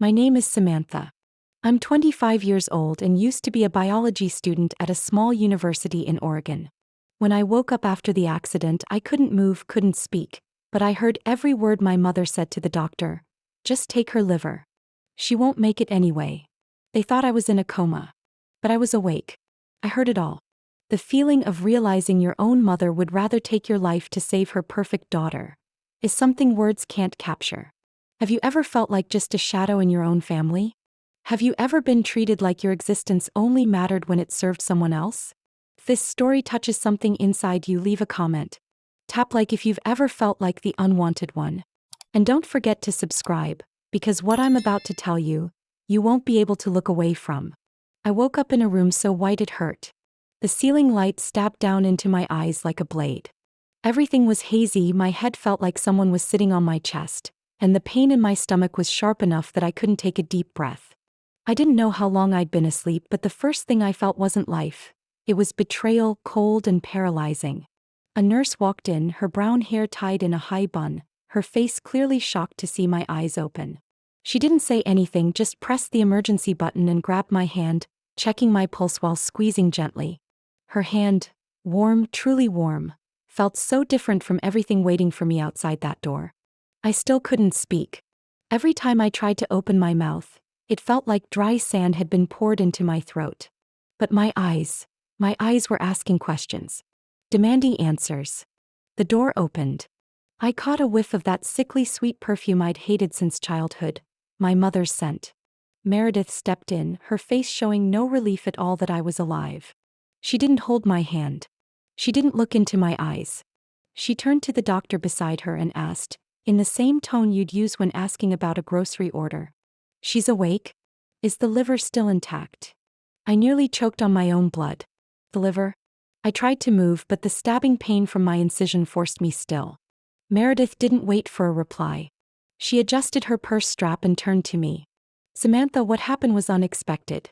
My name is Samantha. I'm 25 years old and used to be a biology student at a small university in Oregon. When I woke up after the accident, I couldn't move, couldn't speak, but I heard every word my mother said to the doctor. Just take her liver. She won't make it anyway. They thought I was in a coma. But I was awake. I heard it all. The feeling of realizing your own mother would rather take your life to save her perfect daughter is something words can't capture. Have you ever felt like just a shadow in your own family? Have you ever been treated like your existence only mattered when it served someone else? If this story touches something inside you, leave a comment. Tap like if you've ever felt like the unwanted one. And don't forget to subscribe, because what I'm about to tell you, you won't be able to look away from. I woke up in a room so white it hurt. The ceiling light stabbed down into my eyes like a blade. Everything was hazy, my head felt like someone was sitting on my chest, and the pain in my stomach was sharp enough that I couldn't take a deep breath. I didn't know how long I'd been asleep, but the first thing I felt wasn't life. It was betrayal, cold and paralyzing. A nurse walked in, her brown hair tied in a high bun, her face clearly shocked to see my eyes open. She didn't say anything, just pressed the emergency button and grabbed my hand, checking my pulse while squeezing gently. Her hand, warm, truly warm, felt so different from everything waiting for me outside that door. I still couldn't speak. Every time I tried to open my mouth, it felt like dry sand had been poured into my throat. But my eyes were asking questions, demanding answers. The door opened. I caught a whiff of that sickly sweet perfume I'd hated since childhood, my mother's scent. Meredith stepped in, her face showing no relief at all that I was alive. She didn't hold my hand. She didn't look into my eyes. She turned to the doctor beside her and asked, in the same tone you'd use when asking about a grocery order, "She's awake? Is the liver still intact?" I nearly choked on my own blood. The liver? I tried to move, but the stabbing pain from my incision forced me still. Meredith didn't wait for a reply. She adjusted her purse strap and turned to me. "Samantha, what happened was unexpected.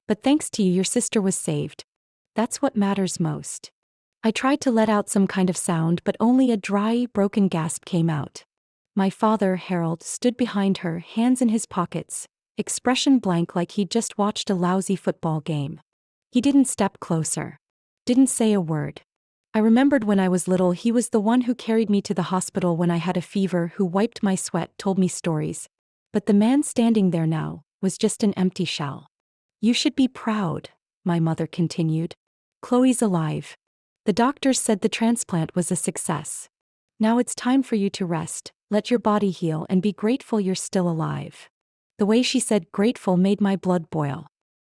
But thanks to you, your sister was saved. That's what matters most." I tried to let out some kind of sound, but only a dry, broken gasp came out. My father, Harold, stood behind her, hands in his pockets, expression blank like he'd just watched a lousy football game. He didn't step closer. Didn't say a word. I remembered when I was little, he was the one who carried me to the hospital when I had a fever, who wiped my sweat, told me stories. But the man standing there now was just an empty shell. "You should be proud," my mother continued. "Chloe's alive. The doctors said the transplant was a success. Now it's time for you to rest, let your body heal, and be grateful you're still alive." The way she said grateful made my blood boil.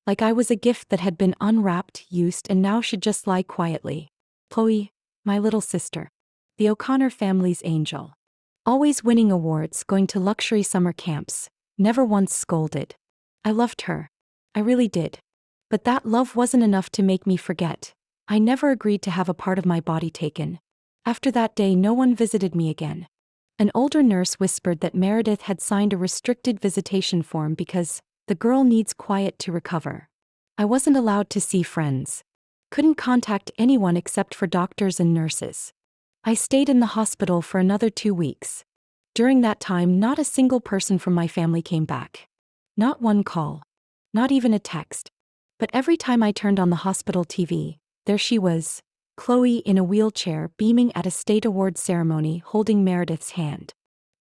Like I was a gift that had been unwrapped, used, and now should just lie quietly. Chloe, my little sister. The O'Connor family's angel. Always winning awards, going to luxury summer camps, never once scolded. I loved her. I really did. But that love wasn't enough to make me forget. I never agreed to have a part of my body taken. After that day, no one visited me again. An older nurse whispered that Meredith had signed a restricted visitation form because the girl needs quiet to recover. I wasn't allowed to see friends. Couldn't contact anyone except for doctors and nurses. I stayed in the hospital for another 2 weeks. During that time, not a single person from my family came back. Not one call. Not even a text. But every time I turned on the hospital TV, there she was, Chloe in a wheelchair, beaming at a state award ceremony, holding Meredith's hand.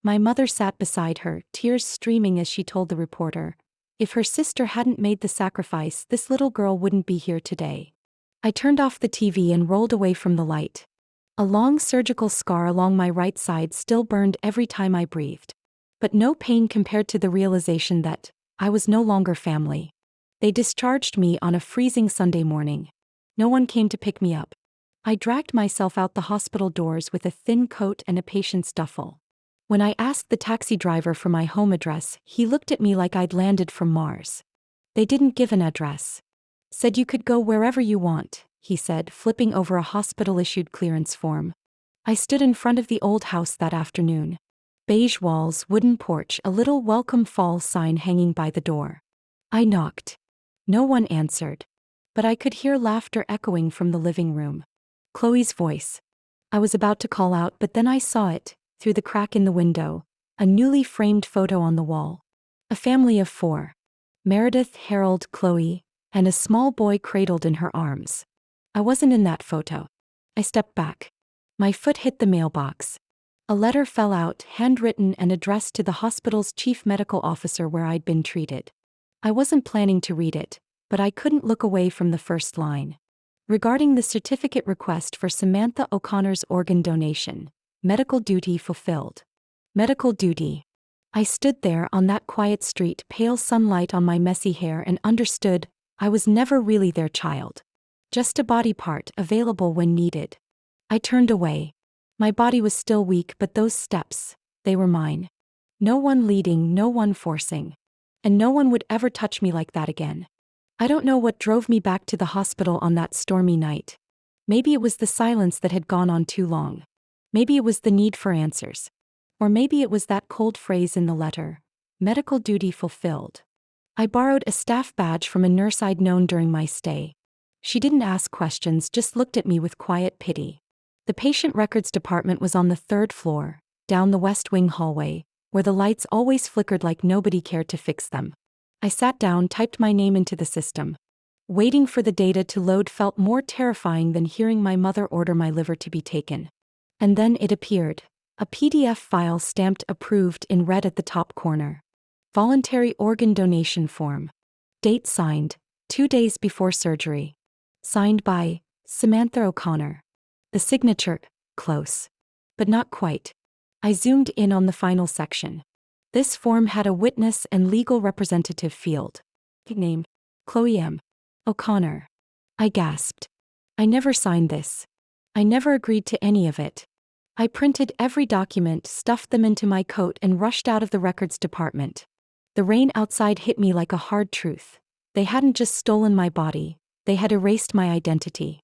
My mother sat beside her, tears streaming as she told the reporter, if her sister hadn't made the sacrifice, this little girl wouldn't be here today. I turned off the TV and rolled away from the light. A long surgical scar along my right side still burned every time I breathed. But no pain compared to the realization that I was no longer family. They discharged me on a freezing Sunday morning. No one came to pick me up. I dragged myself out the hospital doors with a thin coat and a patient's duffel. When I asked the taxi driver for my home address, he looked at me like I'd landed from Mars. They didn't give an address. "Said you could go wherever you want," he said, flipping over a hospital-issued clearance form. I stood in front of the old house that afternoon. Beige walls, wooden porch, a little welcome fall sign hanging by the door. I knocked. No one answered. But I could hear laughter echoing from the living room. Chloe's voice. I was about to call out, but then I saw it, through the crack in the window, a newly framed photo on the wall. A family of 4. Meredith, Harold, Chloe, and a small boy cradled in her arms. I wasn't in that photo. I stepped back. My foot hit the mailbox. A letter fell out, handwritten and addressed to the hospital's chief medical officer where I'd been treated. I wasn't planning to read it, but I couldn't look away from the first line. Regarding the certificate request for Samantha O'Connor's organ donation, medical duty fulfilled. Medical duty. I stood there on that quiet street, pale sunlight on my messy hair, and understood I was never really their child. Just a body part available when needed. I turned away. My body was still weak, but those steps, they were mine. No one leading, no one forcing. And no one would ever touch me like that again. I don't know what drove me back to the hospital on that stormy night. Maybe it was the silence that had gone on too long. Maybe it was the need for answers. Or maybe it was that cold phrase in the letter, medical duty fulfilled. I borrowed a staff badge from a nurse I'd known during my stay. She didn't ask questions, just looked at me with quiet pity. The patient records department was on the 3rd floor, down the West Wing hallway, where the lights always flickered like nobody cared to fix them. I sat down, typed my name into the system. Waiting for the data to load felt more terrifying than hearing my mother order my liver to be taken. And then it appeared. A PDF file stamped approved in red at the top corner. Voluntary organ donation form. Date signed, 2 days before surgery. Signed by Samantha O'Connor. The signature, close. But not quite. I zoomed in on the final section. This form had a witness and legal representative field. Name, Chloe M. O'Connor. I gasped. I never signed this. I never agreed to any of it. I printed every document, stuffed them into my coat, and rushed out of the records department. The rain outside hit me like a hard truth. They hadn't just stolen my body, they had erased my identity.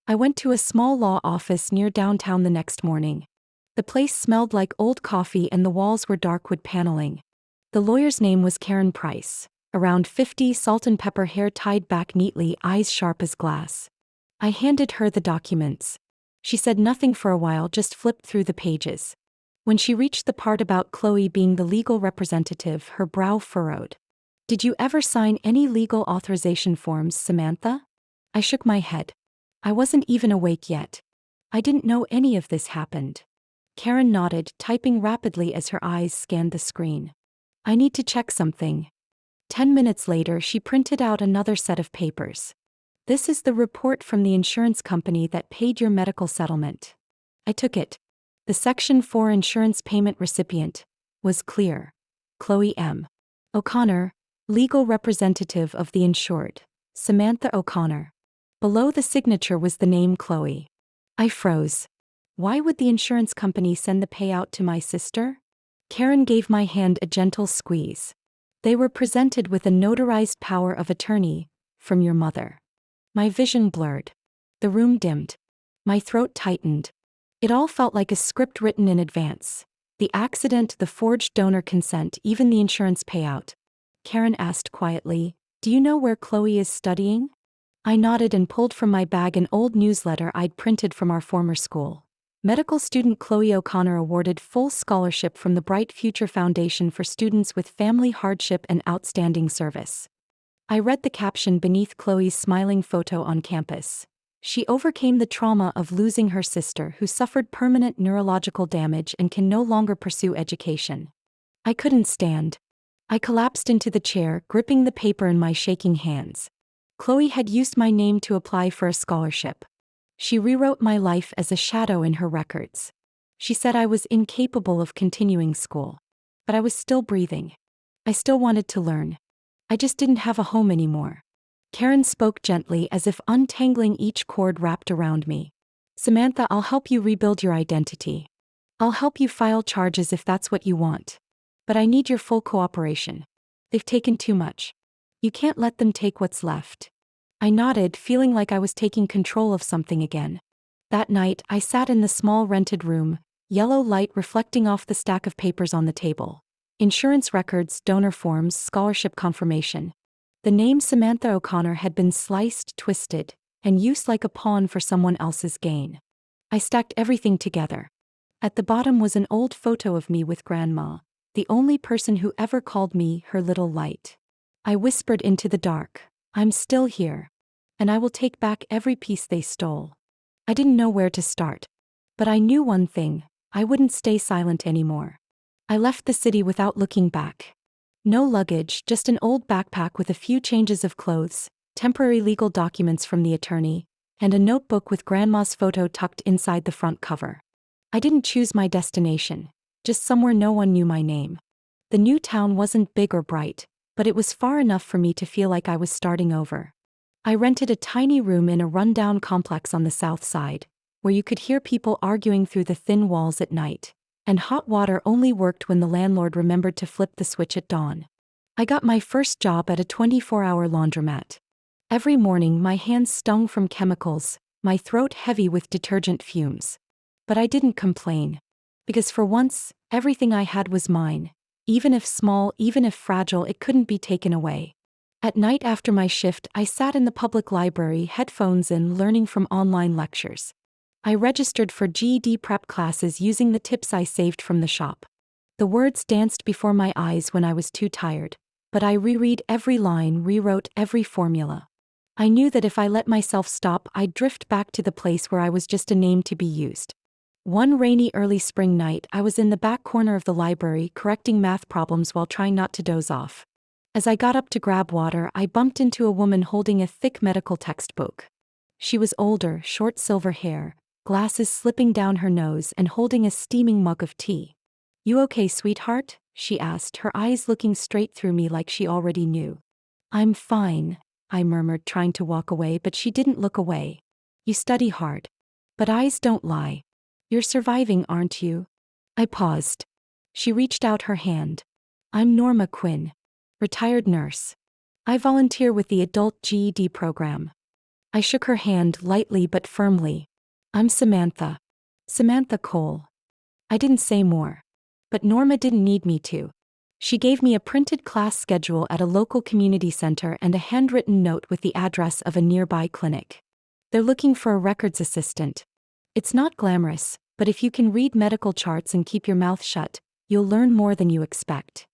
I went to a small law office near downtown the next morning. The place smelled like old coffee and the walls were dark wood paneling. The lawyer's name was Karen Price, around 50, salt and pepper hair tied back neatly, eyes sharp as glass. I handed her the documents. She said nothing for a while, just flipped through the pages. When she reached the part about Chloe being the legal representative, her brow furrowed. Did you ever sign any legal authorization forms, Samantha? I shook my head. I wasn't even awake yet. I didn't know any of this happened. Karen nodded, typing rapidly as her eyes scanned the screen. I need to check something. 10 minutes later, she printed out another set of papers. This is the report from the insurance company that paid your medical settlement. I took it. The Section 4 insurance payment recipient was clear. Chloe M. O'Connor, legal representative of the insured, Samantha O'Connor. Below the signature was the name Chloe. I froze. Why would the insurance company send the payout to my sister? Karen gave my hand a gentle squeeze. They were presented with a notarized power of attorney from your mother. My vision blurred. The room dimmed. My throat tightened. It all felt like a script written in advance. The accident, the forged donor consent, even the insurance payout. Karen asked quietly, "Do you know where Chloe is studying?" I nodded and pulled from my bag an old newsletter I'd printed from our former school. Medical student Chloe O'Connor awarded full scholarship from the Bright Future Foundation for students with family hardship and outstanding service. I read the caption beneath Chloe's smiling photo on campus. She overcame the trauma of losing her sister, who suffered permanent neurological damage and can no longer pursue education. I couldn't stand. I collapsed into the chair, gripping the paper in my shaking hands. Chloe had used my name to apply for a scholarship. She rewrote my life as a shadow in her records. She said I was incapable of continuing school. But I was still breathing. I still wanted to learn. I just didn't have a home anymore. Karen spoke gently, as if untangling each cord wrapped around me. Samantha, I'll help you rebuild your identity. I'll help you file charges if that's what you want. But I need your full cooperation. They've taken too much. You can't let them take what's left. I nodded, feeling like I was taking control of something again. That night, I sat in the small rented room, yellow light reflecting off the stack of papers on the table. Insurance records, donor forms, scholarship confirmation. The name Samantha O'Connor had been sliced, twisted, and used like a pawn for someone else's gain. I stacked everything together. At the bottom was an old photo of me with Grandma, the only person who ever called me her little light. I whispered into the dark, "I'm still here. And I will take back every piece they stole." I didn't know where to start. But I knew one thing: I wouldn't stay silent anymore. I left the city without looking back. No luggage, just an old backpack with a few changes of clothes, temporary legal documents from the attorney, and a notebook with Grandma's photo tucked inside the front cover. I didn't choose my destination, just somewhere no one knew my name. The new town wasn't big or bright, but it was far enough for me to feel like I was starting over. I rented a tiny room in a rundown complex on the south side, where you could hear people arguing through the thin walls at night, and hot water only worked when the landlord remembered to flip the switch at dawn. I got my first job at a 24-hour laundromat. Every morning my hands stung from chemicals, my throat heavy with detergent fumes. But I didn't complain. Because for once, everything I had was mine. Even if small, even if fragile, it couldn't be taken away. At night after my shift, I sat in the public library, headphones in, learning from online lectures. I registered for GED prep classes using the tips I saved from the shop. The words danced before my eyes when I was too tired, but I reread every line, rewrote every formula. I knew that if I let myself stop, I'd drift back to the place where I was just a name to be used. One rainy early spring night, I was in the back corner of the library correcting math problems while trying not to doze off. As I got up to grab water, I bumped into a woman holding a thick medical textbook. She was older, short silver hair, glasses slipping down her nose, and holding a steaming mug of tea. "You okay, sweetheart?" she asked, her eyes looking straight through me like she already knew. "I'm fine," I murmured, trying to walk away, but she didn't look away. "You study hard. But eyes don't lie. You're surviving, aren't you?" I paused. She reached out her hand. "I'm Norma Quinn. Retired nurse. I volunteer with the adult GED program." I shook her hand lightly but firmly. "I'm Samantha. Samantha Cole." I didn't say more. But Norma didn't need me to. She gave me a printed class schedule at a local community center and a handwritten note with the address of a nearby clinic. "They're looking for a records assistant. It's not glamorous, but if you can read medical charts and keep your mouth shut, you'll learn more than you expect."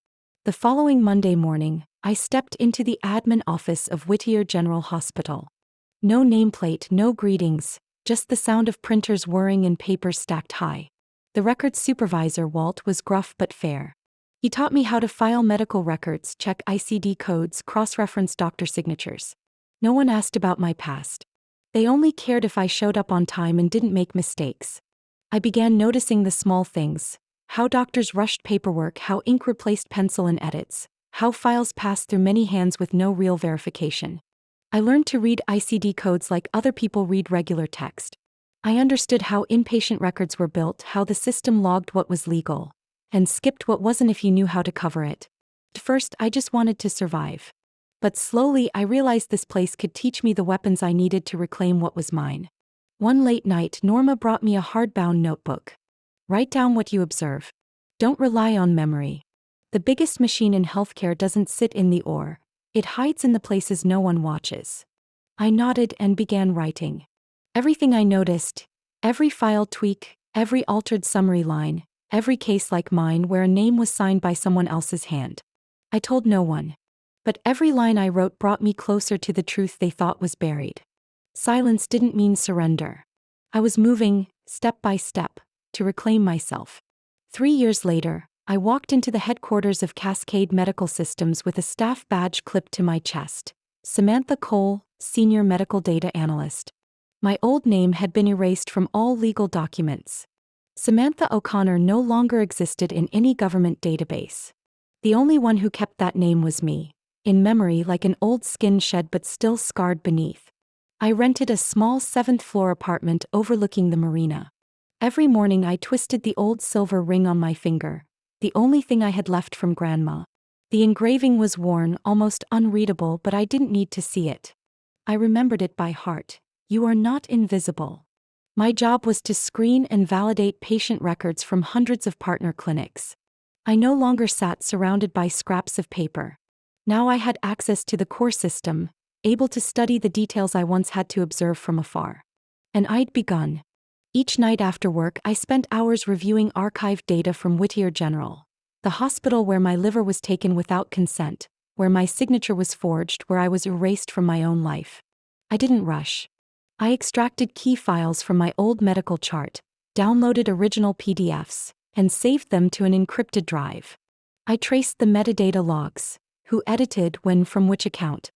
The following Monday morning, I stepped into the admin office of Whittier General Hospital. No nameplate, no greetings, just the sound of printers whirring and papers stacked high. The records supervisor, Walt, was gruff but fair. He taught me how to file medical records, check ICD codes, cross-reference doctor signatures. No one asked about my past. They only cared if I showed up on time and didn't make mistakes. I began noticing the small things: how doctors rushed paperwork, how ink replaced pencil in edits, how files passed through many hands with no real verification. I learned to read ICD codes like other people read regular text. I understood how inpatient records were built, how the system logged what was legal and skipped what wasn't if you knew how to cover it. At first, I just wanted to survive. But slowly, I realized this place could teach me the weapons I needed to reclaim what was mine. One late night, Norma brought me a hardbound notebook. "Write down what you observe. Don't rely on memory. The biggest machine in healthcare doesn't sit in the OR. It hides in the places no one watches." I nodded and began writing. Everything I noticed, every file tweak, every altered summary line, every case like mine where a name was signed by someone else's hand. I told no one. But every line I wrote brought me closer to the truth they thought was buried. Silence didn't mean surrender. I was moving, step by step, to reclaim myself. 3 years later, I walked into the headquarters of Cascade Medical Systems with a staff badge clipped to my chest. Samantha Cole, Senior Medical Data Analyst. My old name had been erased from all legal documents. Samantha O'Connor no longer existed in any government database. The only one who kept that name was me, in memory like an old skin shed but still scarred beneath. I rented a small 7th-floor apartment overlooking the marina. Every morning I twisted the old silver ring on my finger, the only thing I had left from Grandma. The engraving was worn, almost unreadable, but I didn't need to see it. I remembered it by heart. "You are not invisible." My job was to screen and validate patient records from hundreds of partner clinics. I no longer sat surrounded by scraps of paper. Now I had access to the core system, able to study the details I once had to observe from afar. And I'd begun. Each night after work, I spent hours reviewing archived data from Whittier General. The hospital where my liver was taken without consent, where my signature was forged, where I was erased from my own life. I didn't rush. I extracted key files from my old medical chart, downloaded original PDFs, and saved them to an encrypted drive. I traced the metadata logs, who edited when from which account.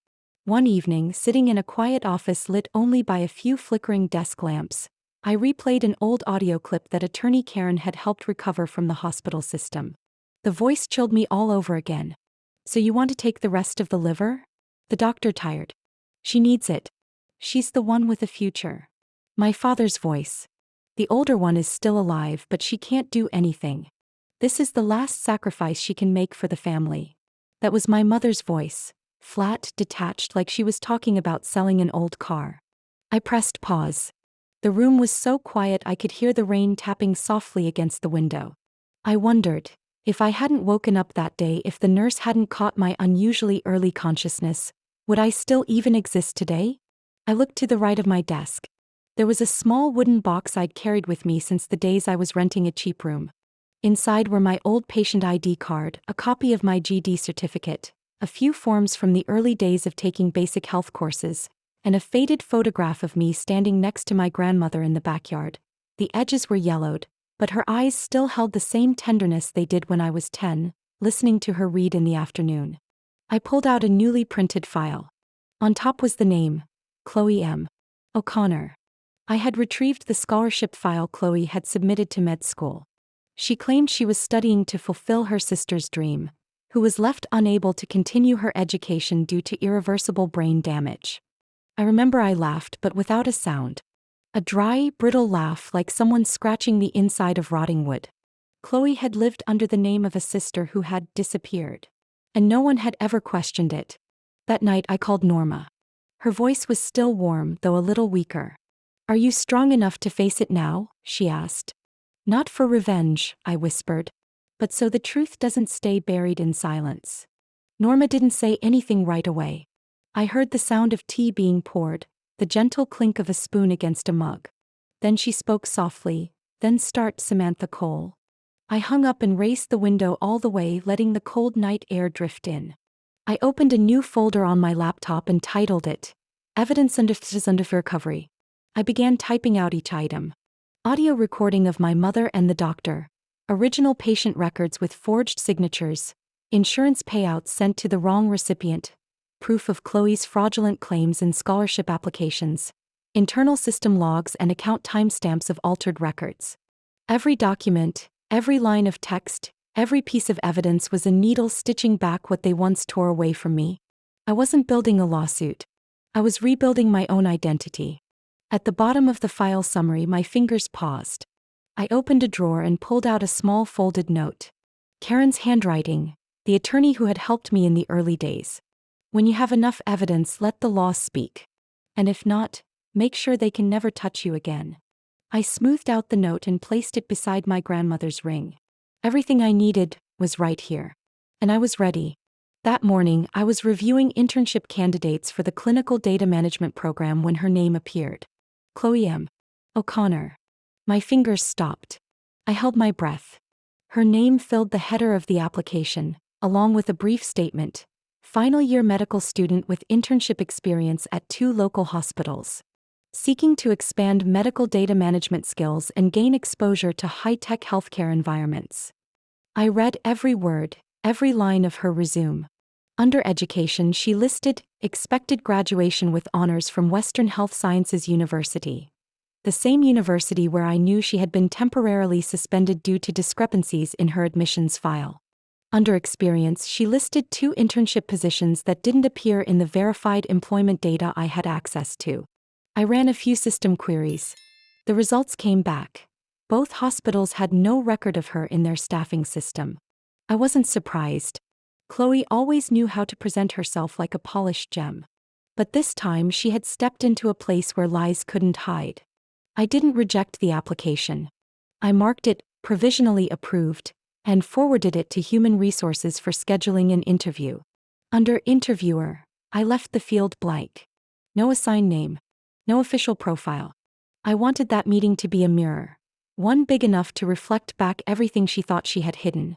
One evening, sitting in a quiet office lit only by a few flickering desk lamps, I replayed an old audio clip that attorney Karen had helped recover from the hospital system. The voice chilled me all over again. "So you want to take the rest of the liver? The doctor tired. She needs it. She's the one with a future." My father's voice. "The older one is still alive, but she can't do anything. This is the last sacrifice she can make for the family." That was my mother's voice, flat, detached, like she was talking about selling an old car. I pressed pause. The room was so quiet I could hear the rain tapping softly against the window. I wondered, if I hadn't woken up that day, if the nurse hadn't caught my unusually early consciousness, would I still even exist today? I looked to the right of my desk. There was a small wooden box I'd carried with me since the days I was renting a cheap room. Inside were my old patient ID card, a copy of my GD certificate, a few forms from the early days of taking basic health courses, and a faded photograph of me standing next to my grandmother in the backyard. The edges were yellowed, but her eyes still held the same tenderness they did when I was 10, listening to her read in the afternoon. I pulled out a newly printed file. On top was the name, Chloe M. O'Connor. I had retrieved the scholarship file Chloe had submitted to med school. She claimed she was studying to fulfill her sister's dream, who was left unable to continue her education due to irreversible brain damage. I remember I laughed, but without a sound. A dry, brittle laugh like someone scratching the inside of rotting wood. Chloe had lived under the name of a sister who had disappeared. And no one had ever questioned it. That night I called Norma. Her voice was still warm, though a little weaker. "Are you strong enough to face it now?" she asked. "Not for revenge," I whispered. "But so the truth doesn't stay buried in silence." Norma didn't say anything right away. I heard the sound of tea being poured, the gentle clink of a spoon against a mug. Then she spoke softly, "Then start, Samantha Cole." I hung up and raised the window all the way, letting the cold night air drift in. I opened a new folder on my laptop and titled it, Evidence under Recovery. I began typing out each item. Audio recording of my mother and the doctor, original patient records with forged signatures, insurance payouts sent to the wrong recipient, proof of Chloe's fraudulent claims and scholarship applications, internal system logs and account timestamps of altered records. Every document, every line of text, every piece of evidence was a needle stitching back what they once tore away from me. I wasn't building a lawsuit. I was rebuilding my own identity. At the bottom of the file summary, my fingers paused. I opened a drawer and pulled out a small folded note. Karen's handwriting, the attorney who had helped me in the early days. "When you have enough evidence, let the law speak. And if not, make sure they can never touch you again." I smoothed out the note and placed it beside my grandmother's ring. Everything I needed was right here. And I was ready. That morning, I was reviewing internship candidates for the clinical data management program when her name appeared. Chloe M. O'Connor. My fingers stopped. I held my breath. Her name filled the header of the application, along with a brief statement. Final year medical student with internship experience at 2 local hospitals. Seeking to expand medical data management skills and gain exposure to high-tech healthcare environments. I read every word, every line of her resume. Under education, she listed expected graduation with honors from Western Health Sciences University, the same university where I knew she had been temporarily suspended due to discrepancies in her admissions file. Under experience, she listed 2 internship positions that didn't appear in the verified employment data I had access to. I ran a few system queries. The results came back. Both hospitals had no record of her in their staffing system. I wasn't surprised. Chloe always knew how to present herself like a polished gem. But this time she had stepped into a place where lies couldn't hide. I didn't reject the application. I marked it provisionally approved and forwarded it to Human Resources for scheduling an interview. Under Interviewer, I left the field blank. No assigned name. No official profile. I wanted that meeting to be a mirror. One big enough to reflect back everything she thought she had hidden.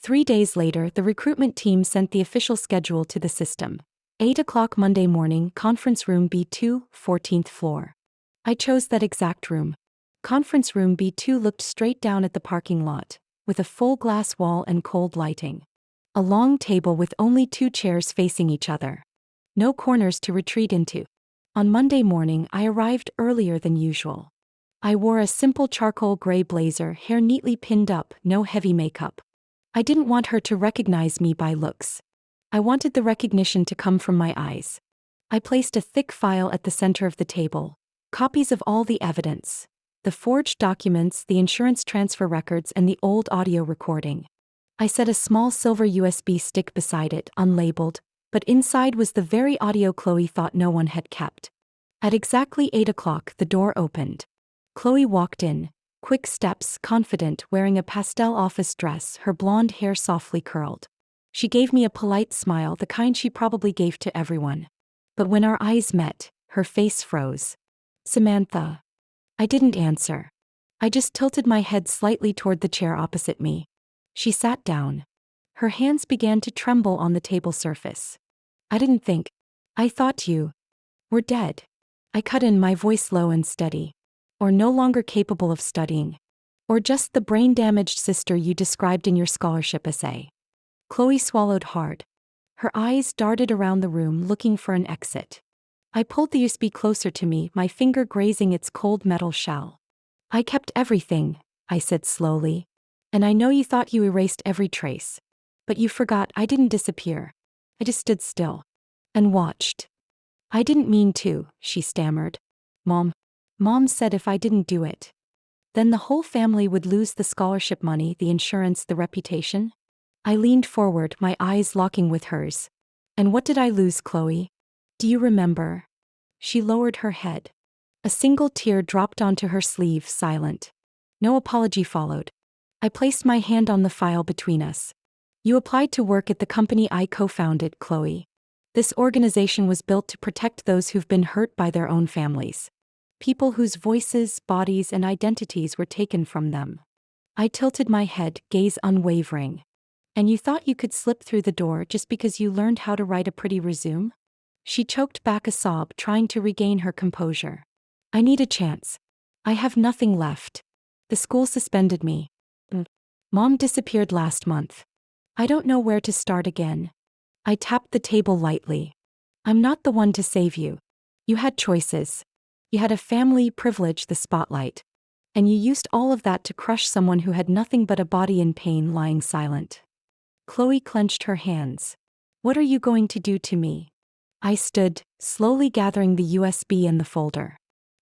3 days later, the recruitment team sent the official schedule to the system. 8 o'clock Monday morning, conference room B2, 14th floor. I chose that exact room. Conference room B2 looked straight down at the parking lot, with a full glass wall and cold lighting. A long table with only 2 chairs facing each other. No corners to retreat into. On Monday morning, I arrived earlier than usual. I wore a simple charcoal gray blazer, hair neatly pinned up, no heavy makeup. I didn't want her to recognize me by looks. I wanted the recognition to come from my eyes. I placed a thick file at the center of the table, copies of all the evidence, the forged documents, the insurance transfer records, and the old audio recording. I set a small silver USB stick beside it, unlabeled, but inside was the very audio Chloe thought no one had kept. At exactly 8 o'clock, the door opened. Chloe walked in, quick steps, confident, wearing a pastel office dress, her blonde hair softly curled. She gave me a polite smile, the kind she probably gave to everyone. But when our eyes met, her face froze. "Samantha." I didn't answer. I just tilted my head slightly toward the chair opposite me. She sat down. Her hands began to tremble on the table surface. "I didn't think. I thought you were dead." I cut in, my voice low and steady. "Or no longer capable of studying. Or just the brain-damaged sister you described in your scholarship essay." Chloe swallowed hard. Her eyes darted around the room, looking for an exit. I pulled the USB closer to me, my finger grazing its cold metal shell. "I kept everything," I said slowly. "And I know you thought you erased every trace. But you forgot I didn't disappear. I just stood still. And watched." "I didn't mean to," she stammered. Mom said if I didn't do it, then the whole family would lose the scholarship money, the insurance, the reputation." I leaned forward, my eyes locking with hers. "And what did I lose, Chloe? Do you remember?" She lowered her head. A single tear dropped onto her sleeve, silent. No apology followed. I placed my hand on the file between us. "You applied to work at the company I co-founded, Chloe. This organization was built to protect those who've been hurt by their own families. People whose voices, bodies, and identities were taken from them." I tilted my head, gaze unwavering. "And you thought you could slip through the door just because you learned how to write a pretty resume?" She choked back a sob, trying to regain her composure. "I need a chance. I have nothing left. The school suspended me. Mom disappeared last month. I don't know where to start again." I tapped the table lightly. "I'm not the one to save you. You had choices. You had a family, privilege, the spotlight. And you used all of that to crush someone who had nothing but a body in pain, lying silent." Chloe clenched her hands. "What are you going to do to me?" I stood, slowly gathering the USB and the folder.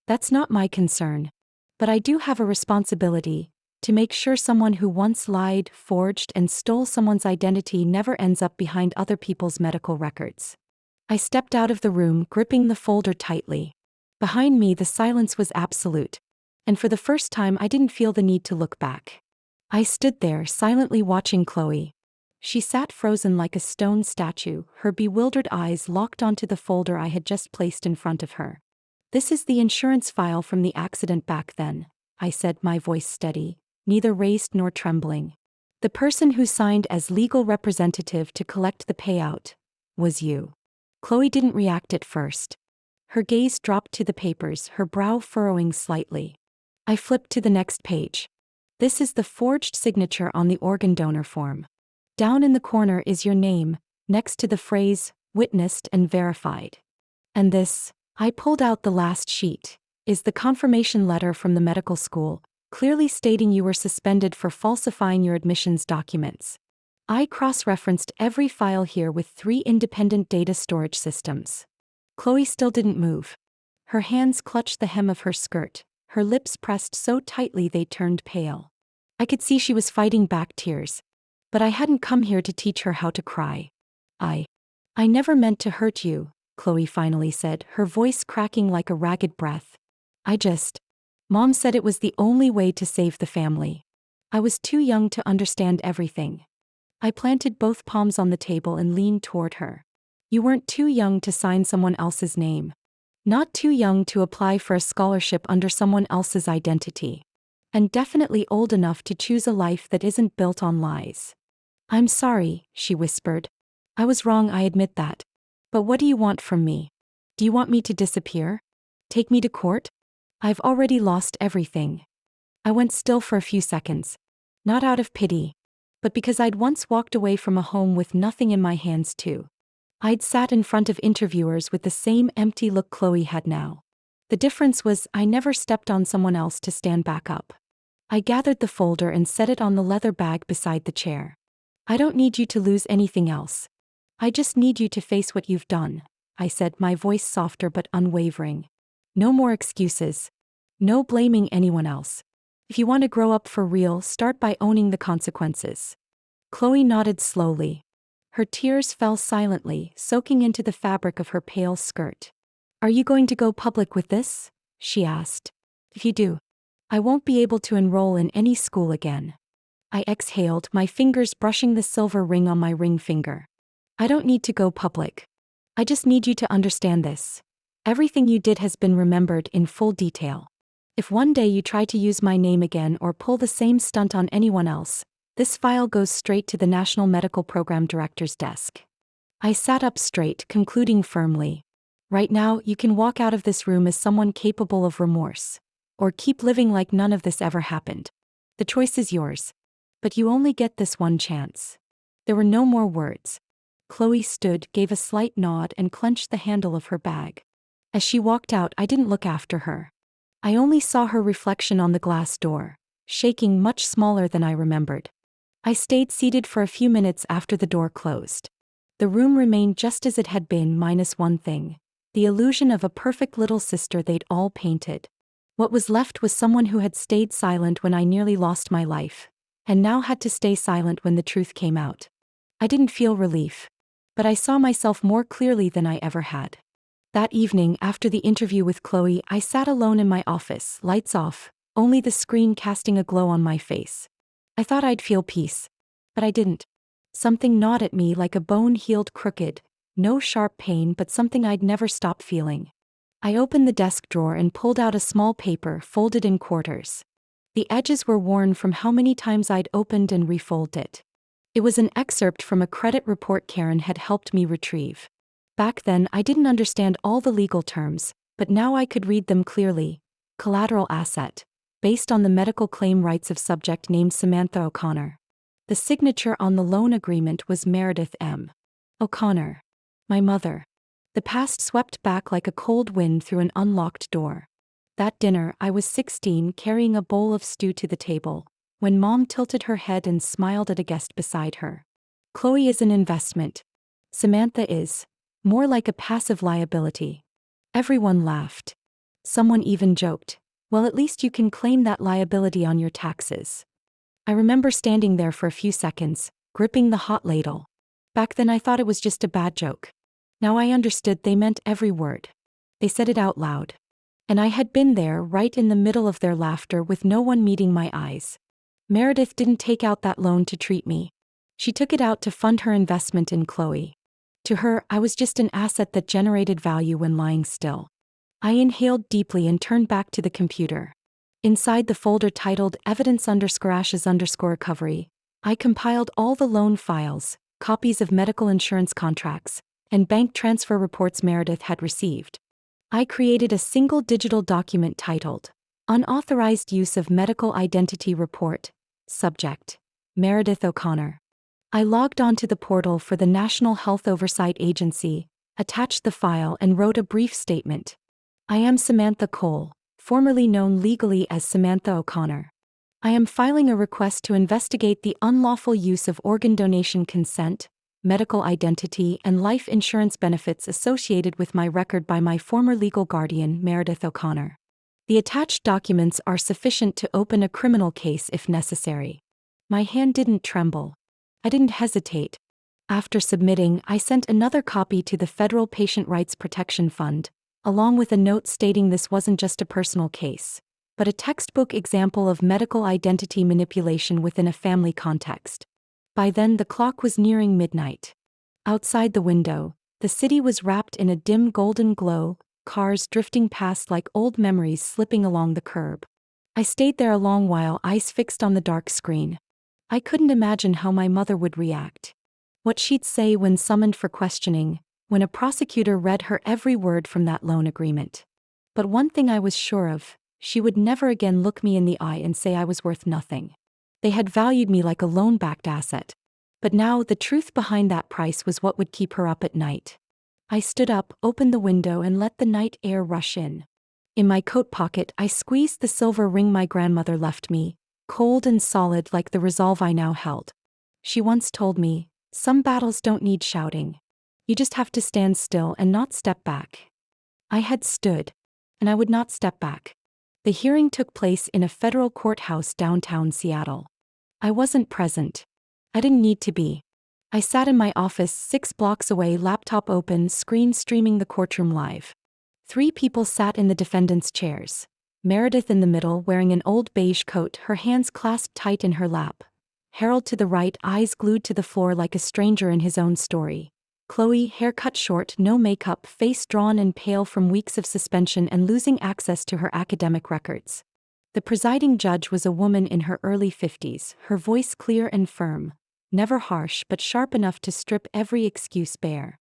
"That's not my concern. But I do have a responsibility to make sure someone who once lied, forged, and stole someone's identity never ends up behind other people's medical records." I stepped out of the room, gripping the folder tightly. Behind me, the silence was absolute. And for the first time, I didn't feel the need to look back. I stood there, silently watching Chloe. She sat frozen like a stone statue, her bewildered eyes locked onto the folder I had just placed in front of her. "This is the insurance file from the accident back then," I said, my voice steady, neither raised nor trembling. "The person who signed as legal representative to collect the payout was you." Chloe didn't react at first. Her gaze dropped to the papers, her brow furrowing slightly. I flipped to the next page. "This is the forged signature on the organ donor form. Down in the corner is your name, next to the phrase, witnessed and verified. And this," I pulled out the last sheet, "is the confirmation letter from the medical school, clearly stating you were suspended for falsifying your admissions documents." I cross-referenced every file here with 3 independent data storage systems. Chloe still didn't move. Her hands clutched the hem of her skirt, her lips pressed so tightly they turned pale. I could see she was fighting back tears. But I hadn't come here to teach her how to cry. I never meant to hurt you," Chloe finally said, her voice cracking like a ragged breath. Mom said it was the only way to save the family. I was too young to understand everything." I planted both palms on the table and leaned toward her. "You weren't too young to sign someone else's name. Not too young to apply for a scholarship under someone else's identity. And definitely old enough to choose a life that isn't built on lies." I'm sorry, she whispered. I was wrong, I admit that. But what do you want from me? Do you want me to disappear? Take me to court? I've already lost everything. I went still for a few seconds. Not out of pity, but because I'd once walked away from a home with nothing in my hands too. I'd sat in front of interviewers with the same empty look Chloe had now. The difference was I never stepped on someone else to stand back up. I gathered the folder and set it on the leather bag beside the chair. I don't need you to lose anything else. I just need you to face what you've done, I said, my voice softer but unwavering. No more excuses. No blaming anyone else. If you want to grow up for real, start by owning the consequences. Chloe nodded slowly. Her tears fell silently, soaking into the fabric of her pale skirt. Are you going to go public with this? She asked. If you do, I won't be able to enroll in any school again. I exhaled, my fingers brushing the silver ring on my ring finger. I don't need to go public. I just need you to understand this. Everything you did has been remembered in full detail. If one day you try to use my name again or pull the same stunt on anyone else, this file goes straight to the National Medical Program Director's desk. I sat up straight, concluding firmly. Right now, you can walk out of this room as someone capable of remorse. Or keep living like none of this ever happened. The choice is yours. But you only get this one chance. There were no more words. Chloe stood, gave a slight nod, and clenched the handle of her bag. As she walked out, I didn't look after her. I only saw her reflection on the glass door, shaking much smaller than I remembered. I stayed seated for a few minutes after the door closed. The room remained just as it had been, minus one thing: the illusion of a perfect little sister they'd all painted. What was left was someone who had stayed silent when I nearly lost my life, and now had to stay silent when the truth came out. I didn't feel relief, but I saw myself more clearly than I ever had. That evening, after the interview with Chloe, I sat alone in my office, lights off, only the screen casting a glow on my face. I thought I'd feel peace, but I didn't. Something gnawed at me like a bone healed crooked, no sharp pain, but something I'd never stop feeling. I opened the desk drawer and pulled out a small paper folded in quarters. The edges were worn from how many times I'd opened and refolded it. It was an excerpt from a credit report Karen had helped me retrieve. Back then, I didn't understand all the legal terms, but now I could read them clearly. Collateral asset, based on the medical claim rights of subject named Samantha O'Connor. The signature on the loan agreement was Meredith M. O'Connor. My mother. The past swept back like a cold wind through an unlocked door. That dinner, I was 16, carrying a bowl of stew to the table, when Mom tilted her head and smiled at a guest beside her. Chloe is an investment. Samantha is more like a passive liability. Everyone laughed. Someone even joked, well, at least you can claim that liability on your taxes. I remember standing there for a few seconds, gripping the hot ladle. Back then I thought it was just a bad joke. Now I understood they meant every word. They said it out loud. And I had been there, right in the middle of their laughter, with no one meeting my eyes. Meredith didn't take out that loan to treat me. She took it out to fund her investment in Chloe. To her, I was just an asset that generated value when lying still. I inhaled deeply and turned back to the computer. Inside the folder titled Evidence_Ashes_Recovery, I compiled all the loan files, copies of medical insurance contracts, and bank transfer reports Meredith had received. I created a single digital document titled Unauthorized Use of Medical Identity Report, Subject: Meredith O'Connor. I logged onto the portal for the National Health Oversight Agency, attached the file, and wrote a brief statement. I am Samantha Cole, formerly known legally as Samantha O'Connor. I am filing a request to investigate the unlawful use of organ donation consent, medical identity, and life insurance benefits associated with my record by my former legal guardian, Meredith O'Connor. The attached documents are sufficient to open a criminal case if necessary. My hand didn't tremble. I didn't hesitate. After submitting, I sent another copy to the Federal Patient Rights Protection Fund, along with a note stating this wasn't just a personal case, but a textbook example of medical identity manipulation within a family context. By then, the clock was nearing midnight. Outside the window, the city was wrapped in a dim golden glow, cars drifting past like old memories slipping along the curb. I stayed there a long while, eyes fixed on the dark screen. I couldn't imagine how my mother would react. What she'd say when summoned for questioning, when a prosecutor read her every word from that loan agreement. But one thing I was sure of, she would never again look me in the eye and say I was worth nothing. They had valued me like a loan-backed asset. But now the truth behind that price was what would keep her up at night. I stood up, opened the window, and let the night air rush in. In my coat pocket, I squeezed the silver ring my grandmother left me, cold and solid like the resolve I now held. She once told me, "Some battles don't need shouting. You just have to stand still and not step back." I had stood, and I would not step back. The hearing took place in a federal courthouse downtown Seattle. I wasn't present. I didn't need to be. I sat in my office 6 blocks away, laptop open, screen streaming the courtroom live. 3 people sat in the defendant's chairs. Meredith in the middle, wearing an old beige coat, her hands clasped tight in her lap. Harold to the right, eyes glued to the floor like a stranger in his own story. Chloe, hair cut short, no makeup, face drawn and pale from weeks of suspension and losing access to her academic records. The presiding judge was a woman in her early 50s, her voice clear and firm, never harsh but sharp enough to strip every excuse bare.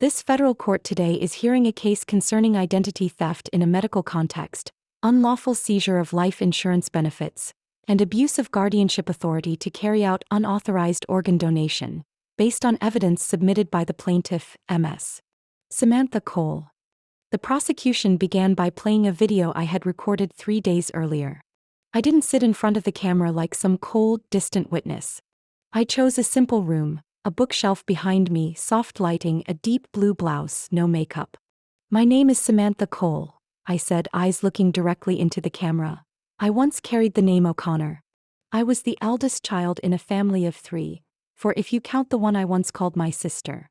This federal court today is hearing a case concerning identity theft in a medical context, unlawful seizure of life insurance benefits, and abuse of guardianship authority to carry out unauthorized organ donation, based on evidence submitted by the plaintiff, Ms. Samantha Cole. The prosecution began by playing a video I had recorded 3 days earlier. I didn't sit in front of the camera like some cold, distant witness. I chose a simple room, a bookshelf behind me, soft lighting, a deep blue blouse, no makeup. "My name is Samantha Cole," I said, eyes looking directly into the camera. "I once carried the name O'Connor. I was the eldest child in a family of 3, for if you count the one I once called my sister."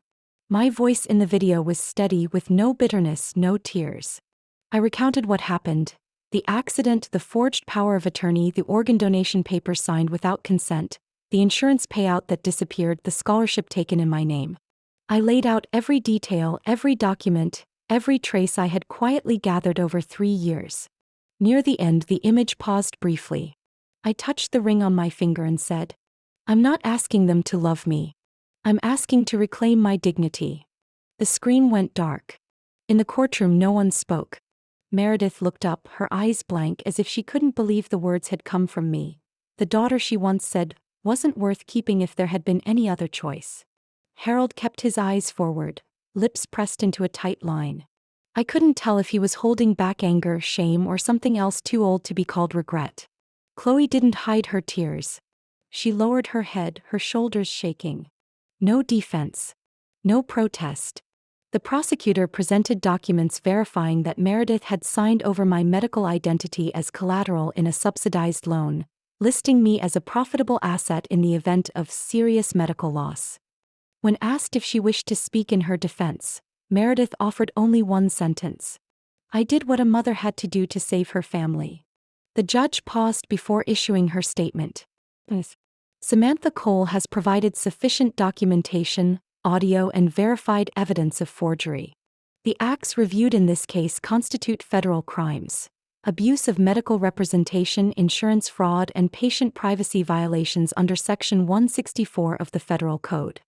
My voice in the video was steady, with no bitterness, no tears. I recounted what happened: the accident, the forged power of attorney, the organ donation papers signed without consent, the insurance payout that disappeared, the scholarship taken in my name. I laid out every detail, every document, every trace I had quietly gathered over 3 years. Near the end, the image paused briefly. I touched the ring on my finger and said, "I'm not asking them to love me. I'm asking to reclaim my dignity." The screen went dark. In the courtroom, no one spoke. Meredith looked up, her eyes blank, as if she couldn't believe the words had come from me. The daughter she once said wasn't worth keeping if there had been any other choice. Harold kept his eyes forward, lips pressed into a tight line. I couldn't tell if he was holding back anger, shame, or something else too old to be called regret. Chloe didn't hide her tears. She lowered her head, her shoulders shaking. No defense. No protest. The prosecutor presented documents verifying that Meredith had signed over my medical identity as collateral in a subsidized loan, listing me as a profitable asset in the event of serious medical loss. When asked if she wished to speak in her defense, Meredith offered only one sentence: "I did what a mother had to do to save her family." The judge paused before issuing her statement. "Samantha Cole has provided sufficient documentation, audio, and verified evidence of forgery. The acts reviewed in this case constitute federal crimes: abuse of medical representation, insurance fraud, and patient privacy violations under Section 164 of the Federal Code.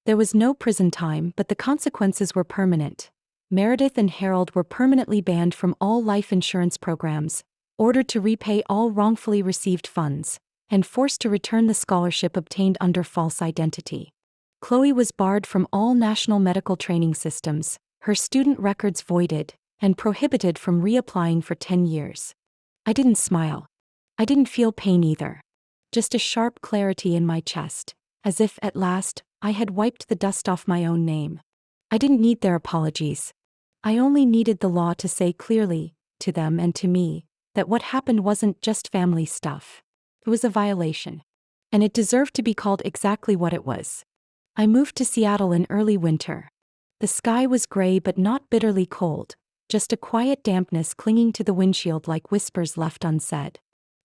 There was no prison time, but the consequences were permanent. Meredith and Harold were permanently banned from all life insurance programs, ordered to repay all wrongfully received funds, and forced to return the scholarship obtained under false identity. Chloe was barred from all national medical training systems, her student records voided, and prohibited from reapplying for 10 years. I didn't smile. I didn't feel pain either. Just a sharp clarity in my chest, as if, at last, I had wiped the dust off my own name. I didn't need their apologies. I only needed the law to say clearly, to them and to me, that what happened wasn't just family stuff. It was a violation. And it deserved to be called exactly what it was. I moved to Seattle in early winter. The sky was gray but not bitterly cold, just a quiet dampness clinging to the windshield like whispers left unsaid.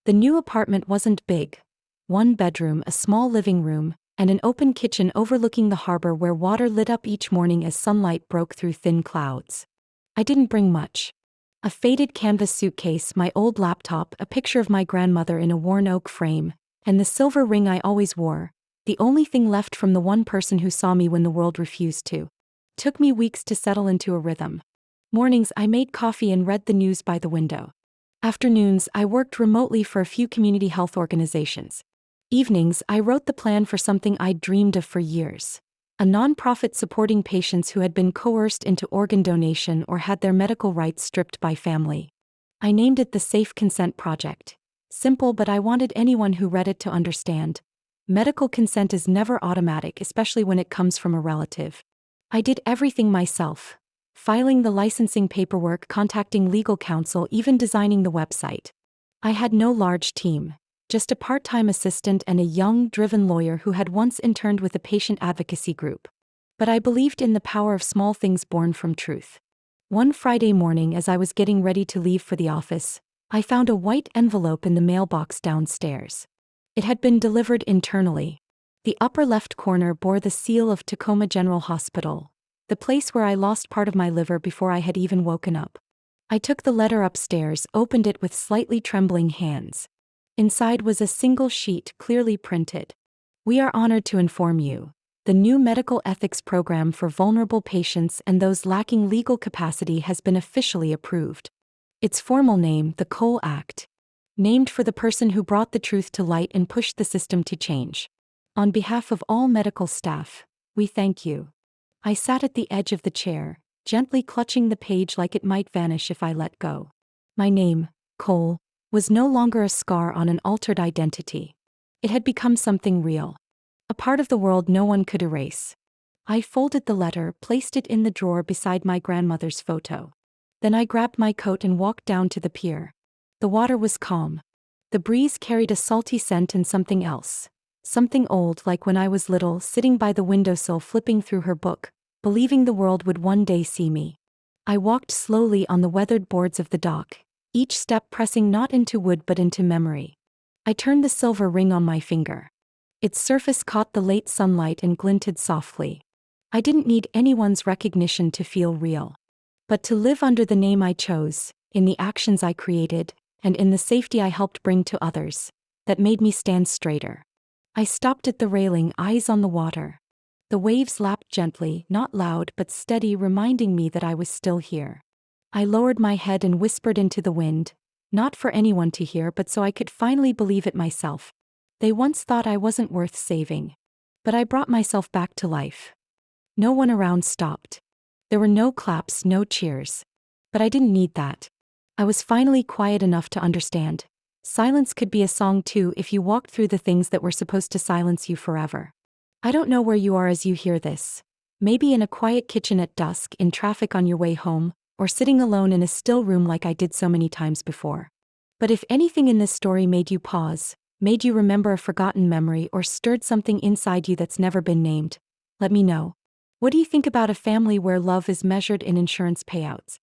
The new apartment wasn't big. 1 bedroom, a small living room, and an open kitchen overlooking the harbor where water lit up each morning as sunlight broke through thin clouds. I didn't bring much. A faded canvas suitcase, my old laptop, a picture of my grandmother in a worn oak frame, And the silver ring I always wore, the only thing left from the one person who saw me when the world refused to. Took me weeks to settle into a rhythm. Mornings I made coffee and read the news by the window. Afternoons I worked remotely for a few community health organizations. Evenings I wrote the plan for something I'd dreamed of for years. A nonprofit supporting patients who had been coerced into organ donation or had their medical rights stripped by family. I named it the Safe Consent Project. Simple, but I wanted anyone who read it to understand. Medical consent is never automatic, especially when it comes from a relative. I did everything myself. Filing the licensing paperwork, contacting legal counsel, even designing the website. I had no large team, just a part-time assistant and a young, driven lawyer who had once interned with a patient advocacy group. But I believed in the power of small things born from truth. One Friday morning, as I was getting ready to leave for the office, I found a white envelope in the mailbox downstairs. It had been delivered internally. The upper left corner bore the seal of Tacoma General Hospital, the place where I lost part of my liver before I had even woken up. I took the letter upstairs, opened it with slightly trembling hands. Inside was a single sheet clearly printed. "We are honored to inform you. The new medical ethics program for vulnerable patients and those lacking legal capacity has been officially approved. Its formal name, the Cole Act. Named for the person who brought the truth to light and pushed the system to change. On behalf of all medical staff, we thank you." I sat at the edge of the chair, gently clutching the page like it might vanish if I let go. My name, Cole, was no longer a scar on an altered identity. It had become something real. A part of the world no one could erase. I folded the letter, placed it in the drawer beside my grandmother's photo. Then I grabbed my coat and walked down to the pier. The water was calm. The breeze carried a salty scent and something else. Something old, like when I was little, sitting by the windowsill flipping through her book, believing the world would one day see me. I walked slowly on the weathered boards of the dock, each step pressing not into wood but into memory. I turned the silver ring on my finger. Its surface caught the late sunlight and glinted softly. I didn't need anyone's recognition to feel real. But to live under the name I chose, in the actions I created, and in the safety I helped bring to others, that made me stand straighter. I stopped at the railing, eyes on the water. The waves lapped gently, not loud but steady, reminding me that I was still here. I lowered my head and whispered into the wind, not for anyone to hear but so I could finally believe it myself. They once thought I wasn't worth saving. But I brought myself back to life. No one around stopped. There were no claps, no cheers. But I didn't need that. I was finally quiet enough to understand. Silence could be a song too if you walked through the things that were supposed to silence you forever. I don't know where you are as you hear this. Maybe in a quiet kitchen at dusk, in traffic on your way home, or sitting alone in a still room like I did so many times before. But if anything in this story made you pause, made you remember a forgotten memory, or stirred something inside you that's never been named, let me know. What do you think about a family where love is measured in insurance payouts?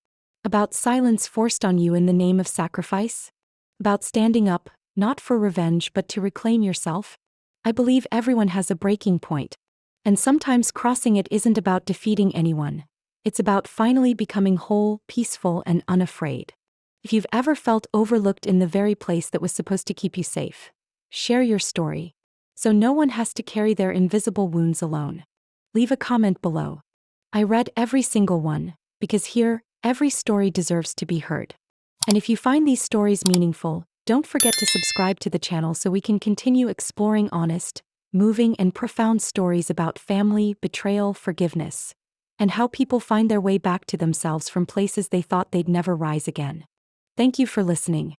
About silence forced on you in the name of sacrifice? About standing up, not for revenge but to reclaim yourself? I believe everyone has a breaking point. And sometimes crossing it isn't about defeating anyone. It's about finally becoming whole, peaceful, and unafraid. If you've ever felt overlooked in the very place that was supposed to keep you safe, share your story, so no one has to carry their invisible wounds alone. Leave a comment below. I read every single one, because here, every story deserves to be heard. And if you find these stories meaningful, don't forget to subscribe to the channel so we can continue exploring honest, moving, and profound stories about family, betrayal, forgiveness, and how people find their way back to themselves from places they thought they'd never rise again. Thank you for listening.